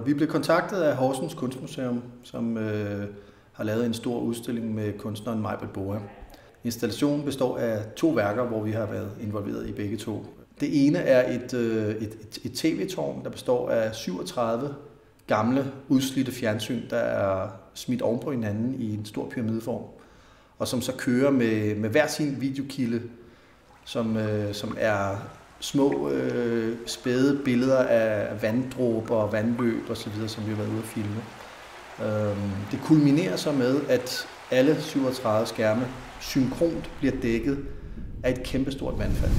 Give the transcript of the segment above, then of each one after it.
Vi blev kontaktet af Horsens Kunstmuseum, som har lavet en stor udstilling med kunstneren Majbritt Boa. Installationen består af 2 værker, hvor vi har været involveret i begge 2. Det ene er et tv-tårn, der består af 37 gamle, udslidte fjernsyn, der er smidt oven på hinanden i en stor pyramideform, og som så kører med hver sin videokilde, som er små spæde billeder af vanddråber og vandløb osv., som vi har været ude at filme. Det kulminerer så med, at alle 37 skærme synkront bliver dækket af et kæmpestort vandfald.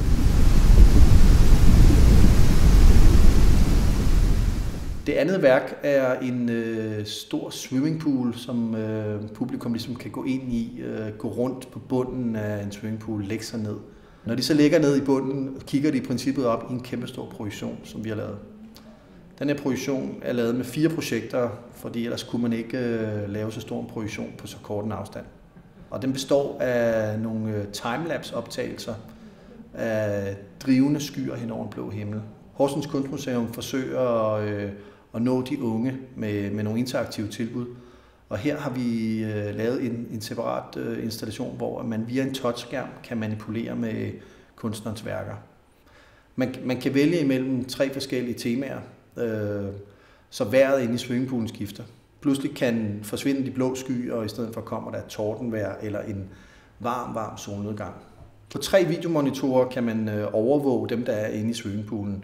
Det andet værk er en stor swimmingpool, som publikum ligesom kan gå ind i, gå rundt på bunden af en swimmingpool, lægge sig ned. Når de så ligger ned i bunden, kigger de i princippet op i en kæmpestor projektion, som vi har lavet. Den her projektion er lavet med 4 projekter, fordi ellers kunne man ikke lave så stor en projektion på så kort en afstand. Og den består af nogle timelapse-optagelser af drivende skyer hen over en blå himmel. Horsens Kunstmuseum forsøger at nå de unge med nogle interaktive tilbud. Og her har vi lavet en separat installation, hvor man via en touchskærm kan manipulere med kunstnerens værker. Man kan vælge imellem 3 forskellige temaer, så vejret inde i swimmingpoolen skifter. Pludselig kan forsvinde de blå skyer, og i stedet for kommer der et tordenvejr eller en varm solnedgang. På 3 videomonitorer kan man overvåge dem, der er inde i swimmingpoolen,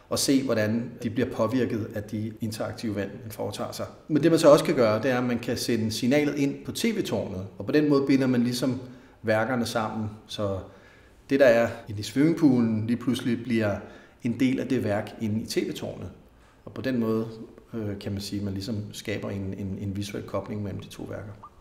og se, hvordan de bliver påvirket af de interaktive valg, man foretager sig. Men det man så også kan gøre, det er, at man kan sende signalet ind på tv-tårnet, og på den måde binder man ligesom værkerne sammen, så det, der er inde i swimmingpoolen, lige pludselig bliver en del af det værk inde i tv-tårnet. Og på den måde kan man sige, at man ligesom skaber en visuel kobling mellem de 2 værker.